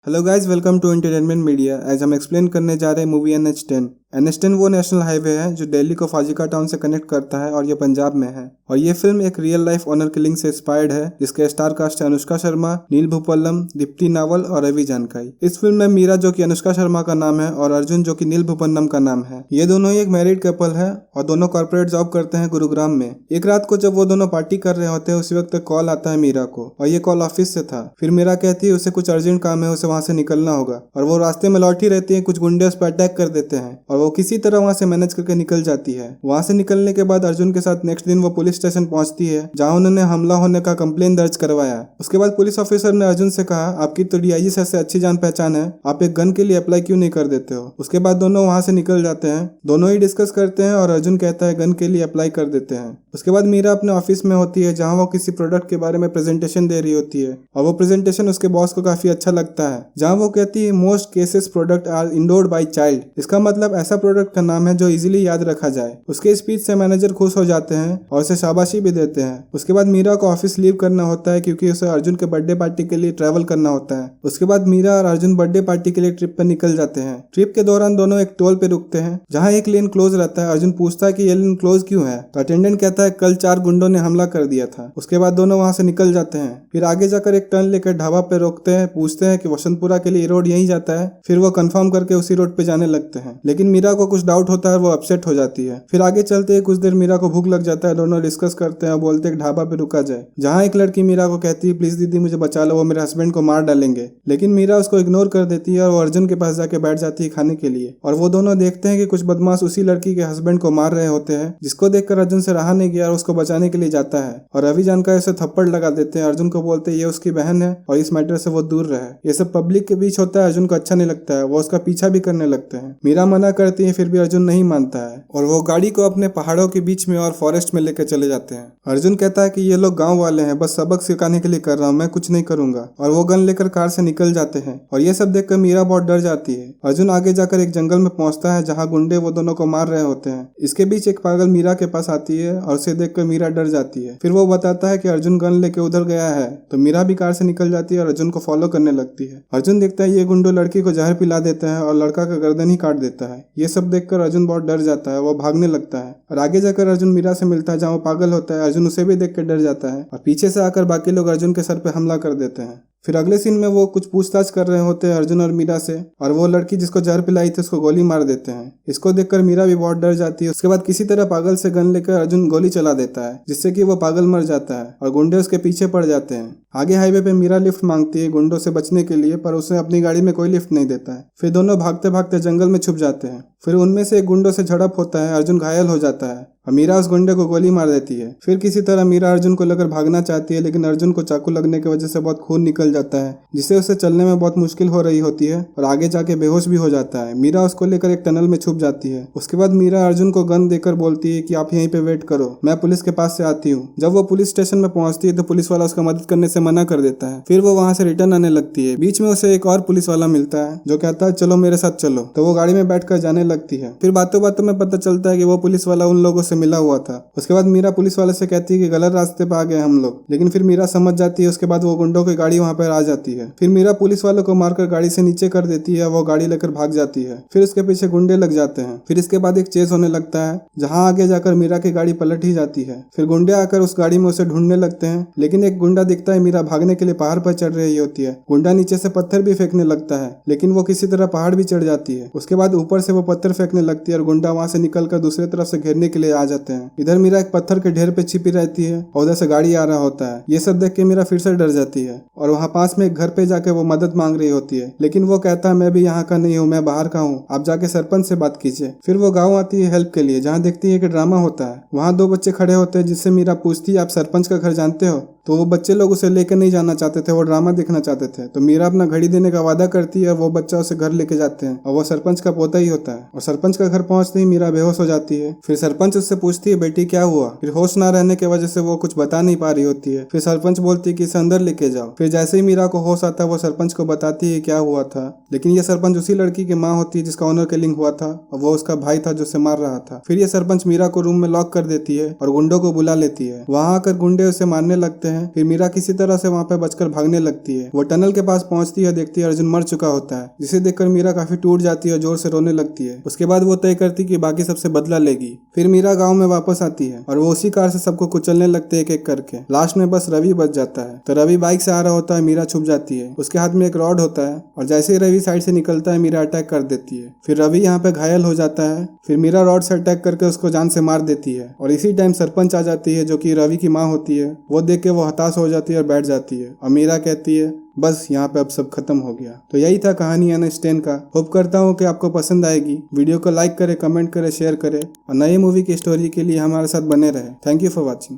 Hello guys, welcome to entertainment media. आज हम explain करने जा रहे हैं मूवी NH10। NH10 वो नेशनल हाईवे है जो दिल्ली को फाजिका टाउन से कनेक्ट करता है और ये पंजाब में है। और ये फिल्म एक रियल लाइफ ऑनर किलिंग से इंस्पायर्ड है, जिसके स्टार कास्ट है अनुष्का शर्मा, नील भूपल्लम, दीप्ति नावल और रवि जानकाई। इस फिल्म में मीरा जो कि अनुष्का शर्मा का नाम है और अर्जुन जो कि नील भूपल्लम का नाम है। ये दोनों ही एक मैरिड कपल है और दोनों कॉर्पोरेट जॉब करते हैं गुरुग्राम में। एक रात को जब वो दोनों पार्टी कर रहे होते हैं उसी वक्त कॉल आता है मीरा को, और ये कॉल ऑफिस से था। फिर मीरा कहती है उसे कुछ अर्जेंट काम है, उसे वहां से निकलना होगा। और वो रास्ते में लौटी रहती है, कुछ गुंडे उस पर अटैक कर देते हैं और वो किसी तरह वहां से मैनेज करके निकल जाती है। वहां से निकलने के बाद अर्जुन के साथ नेक्स्ट दिन वो पुलिस स्टेशन पहुंचती है, जहां उन्होंने हमला होने का कंप्लेन दर्ज करवाया। उसके बाद पुलिस ऑफिसर ने अर्जुन से कहा, आपकी तो DIG सर से अच्छी जान पहचान है, आप एक गन के लिए अप्लाई क्यों नहीं कर देते हो। उसके बाद दोनों वहां से निकल जाते हैं। दोनों ही डिस्कस करते हैं और अर्जुन कहता है गन के लिए अप्लाई कर देते हैं। उसके बाद मीरा अपने ऑफिस में होती है, जहां वो किसी प्रोडक्ट के बारे में प्रेजेंटेशन दे रही होती है और वो प्रेजेंटेशन उसके बॉस को काफी अच्छा लगता है, जहां वो कहती है most cases product are endorsed by child. इसका मतलब ऐसा प्रोडक्ट का नाम है जो इजीली याद रखा जाए। उसके स्पीच से मैनेजर खुश हो जाते हैं और उसे शाबाशी भी देते हैं। उसके बाद मीरा को ऑफिस लीव करना होता है क्योंकि उसे अर्जुन के बर्थडे पार्टी के लिए ट्रैवल करना होता है। उसके बाद मीरा और अर्जुन बर्थडे पार्टी के लिए ट्रिप पर निकल जाते हैं। ट्रिप के दौरान दोनों एक टोल पे रुकते हैं, जहाँ एक लेन क्लोज रहता है। अर्जुन पूछता है कि ये लेन क्लोज क्यों है, तो अटेंडेंट कहता है कल 4 गुंडों ने हमला कर दिया था। उसके बाद दोनों वहां से निकल जाते हैं। फिर आगे जाकर एक टर्न लेकर ढाबा पे रोकते हैं, पूछते हैं कि वसंतपुरा के लिए रोड यहीं जाता है। फिर वो कंफर्म करके उसी रोड पे जाने लगते हैं, लेकिन मीरा को कुछ डाउट होता है, वो अपसेट हो जाती है। फिर आगे चलते ही कुछ देर मीरा को भूख लग जाता है। दोनों डिस्कस करते हैं और बोलते हैं ढाबा पे रुका जाए, जहाँ एक लड़की मीरा को कहती है प्लीज दीदी मुझे बचा लो, वो मेरे हस्बैंड को मार डालेंगे। लेकिन मीरा उसको इग्नोर कर देती है और वो अर्जुन के पास जाके बैठ जाती है खाने के लिए। और वो दोनों देखते हैं कि कुछ बदमाश उसी लड़की के हस्बैंड को मार रहे होते हैं, जिसको देखकर अर्जुन से रहा नहीं गया और उसको बचाने के लिए जाता है। और रवि जानकर उसे थप्पड़ लगा देते हैं। अर्जुन को बोलते हैं ये उसकी बहन है और इस मैटर से वो दूर रहे। ये सब पब्लिक के बीच होता है, अर्जुन को अच्छा नहीं लगता है, वो उसका पीछा भी करने लगते हैं। मीरा मना करती है, फिर भी अर्जुन नहीं मानता है और वो गाड़ी को अपने पहाड़ों के बीच में और फॉरेस्ट में लेकर चले जाते हैं। अर्जुन कहता है कि ये लोग गांव वाले हैं, बस सबक सिखाने के लिए कर रहा हूँ, मैं कुछ नहीं करूंगा। और वो गन लेकर कार से निकल जाते हैं और ये सब देखकर मीरा बहुत डर जाती है। अर्जुन आगे जाकर एक जंगल में पहुंचता है, जहाँ गुंडे वो दोनों को मार रहे होते हैं। इसके बीच एक पागल मीरा के पास आती है और उसे देखकर मीरा डर जाती है। फिर वो बताता है कि अर्जुन गन लेके उधर गया है, तो मीरा भी कार से निकल जाती है और अर्जुन को फॉलो करने लगती है। अर्जुन देखता है ये गुंडो लड़की को जहर पिला देते हैं और लड़का का गर्दन ही काट देता है। ये सब देखकर अर्जुन बहुत डर जाता है, वो भागने लगता है। और आगे जाकर अर्जुन मीरा से मिलता है, जहाँ वो पागल होता है। अर्जुन उसे भी देख कर डर जाता है और पीछे से आकर बाकी लोग अर्जुन के सर पे हमला कर देते हैं। फिर अगले सीन में वो कुछ पूछताछ कर रहे होते हैं अर्जुन और मीरा से, और वो लड़की जिसको जहर पिलाई थी उसको गोली मार देते हैं। इसको देखकर मीरा भी बहुत डर जाती है। उसके बाद किसी तरह पागल से गन लेकर अर्जुन गोली चला देता है, जिससे कि वो पागल मर जाता है और गुंडे उसके पीछे पड़ जाते हैं। आगे हाईवे पे मीरा लिफ्ट मांगती है गुंडों से बचने के लिए, पर उसे अपनी गाड़ी में कोई लिफ्ट नहीं देता है। फिर दोनों भागते भागते जंगल में छुप जाते हैं। फिर उनमें से एक गुंडों से झड़प होता है, अर्जुन घायल हो जाता है और मीरा उस गुंडे को गोली मार देती है। फिर किसी तरह मीरा अर्जुन को लेकर भागना चाहती है, लेकिन अर्जुन को चाकू लगने की वजह से बहुत खून निकल जाता है, जिससे उसे चलने में बहुत मुश्किल हो रही होती है और आगे जाके बेहोश भी हो जाता है। मीरा उसको लेकर एक टनल में छुप जाती है। उसके बाद मीरा अर्जुन को गन देकर बोलती है कि आप यहीं पे वेट करो, मैं पुलिस के पास से आती हूँ। जब वो पुलिस स्टेशन में पहुंचती है तो पुलिस वाला उसका मदद करने से मना कर देता है। फिर वो वहां से रिटर्न आने लगती है। बीच में उसे एक और पुलिस वाला मिलता है जो कहता है चलो मेरे साथ चलो, तो वो गाड़ी में बैठकर जाने लगती है। फिर बातों बातों में पता चलता है कि वो पुलिस वाला उन लोगों से मिला हुआ था। उसके बाद मीरा पुलिस वाले से कहती है कि गलत रास्ते पे आ गए हम लोग, लेकिन फिर मीरा समझ जाती है। उसके बाद वो गुंडों की गाड़ी वहां पर आ जाती है। फिर मीरा पुलिस वालों को मारकर गाड़ी से नीचे कर देती है, वो गाड़ी लेकर भाग जाती है। फिर उसके पीछे गुंडे लग जाते हैं। फिर इसके बाद एक चेस होने लगता है, जहाँ आगे जाकर मीरा की गाड़ी पलट ही जाती है। फिर गुंडे आकर उस गाड़ी में उसे ढूंढने लगते हैं, लेकिन एक गुंडा दिखता है मीरा भागने के लिए पहाड़ पर चढ़ रही होती है। गुंडा नीचे से पत्थर भी फेंकने लगता है, लेकिन वो किसी तरह पहाड़ भी चढ़ जाती है। उसके बाद ऊपर से वो पत्थर फेंकने लगती है और गुंडा वहां से निकलकर दूसरी तरफ से घेरने के लिए आ जाते हैं। इधर मीरा एक पत्थर के ढेर पे छिपी रहती है और उधर से गाड़ी आ रहा होता है। ये सब देख के मीरा फिर से डर जाती है और वहाँ पास में एक घर पे जाके वो मदद मांग रही होती है, लेकिन वो कहता है मैं भी यहाँ का नहीं हूँ, मैं बाहर का हूँ, आप जाके सरपंच से बात कीजिए। फिर वो गाँव आती है हेल्प के लिए, जहाँ देखती है कि ड्रामा होता है। वहाँ 2 बच्चे खड़े होते हैं, जिससे मीरा पूछती है आप सरपंच का घर जानते हो, तो वो बच्चे लोग उसे लेकर नहीं जाना चाहते थे, वो ड्रामा देखना चाहते थे। तो मीरा अपना घड़ी देने का वादा करती है और वो बच्चा उसे घर लेके जाते हैं और वो सरपंच का पोता ही होता है। और सरपंच का घर पहुंचते ही मीरा बेहोश हो जाती है। फिर सरपंच उससे पूछती है बेटी क्या हुआ। फिर होश ना रहने की वजह से वो कुछ बता नहीं पा रही होती है। फिर सरपंच बोलती है कि इसे अंदर लेके जाओ। फिर जैसे ही मीरा को होश आता है वो सरपंच को बताती है क्या हुआ था, लेकिन ये सरपंच उसी लड़की की माँ होती है जिसका ऑनर किलिंग हुआ था और वो उसका भाई था जो उसे मार रहा था। फिर ये सरपंच मीरा को रूम में लॉक कर देती है और गुंडों को बुला लेती है। वहाँ आकर गुंडे उसे मारने लगते हैं हैं। फिर मीरा किसी तरह से वहाँ पे बचकर भागने लगती है। वो टनल के पास पहुंचती है, देखती है अर्जुन मर चुका होता है, जिसे देखकर मीरा काफी टूट जाती है और जोर से रोने लगती है। उसके बाद वो तय करती कि बाकी सबसे बदला लेगी। फिर मीरा गाँव में वापस आती है और वो उसी कार से सबको कुचलने लगते हैं एक एक करके। लास्ट में बस रवि बच जाता है। तो रवि बाइक से आ रहा होता है, मीरा छुप जाती है। उसके हाथ में एक रॉड होता है और जैसे ही रवि साइड से निकलता है मीरा अटैक कर देती है। फिर रवि यहाँ पे घायल हो जाता है। फिर मीरा रॉड से अटैक करके उसको जान से मार देती है और इसी टाइम सरपंच आ जाती है जो कि रवि की माँ होती है। वो देख के वो हताश हो जाती है और बैठ जाती है और मीरा कहती है बस यहाँ पे अब सब खत्म हो गया। तो यही था कहानी एन का। होप करता हूँ कि आपको पसंद आएगी। वीडियो को लाइक करें, कमेंट करें, शेयर करें और नई मूवी की स्टोरी के लिए हमारे साथ बने रहे। Thank you for watching.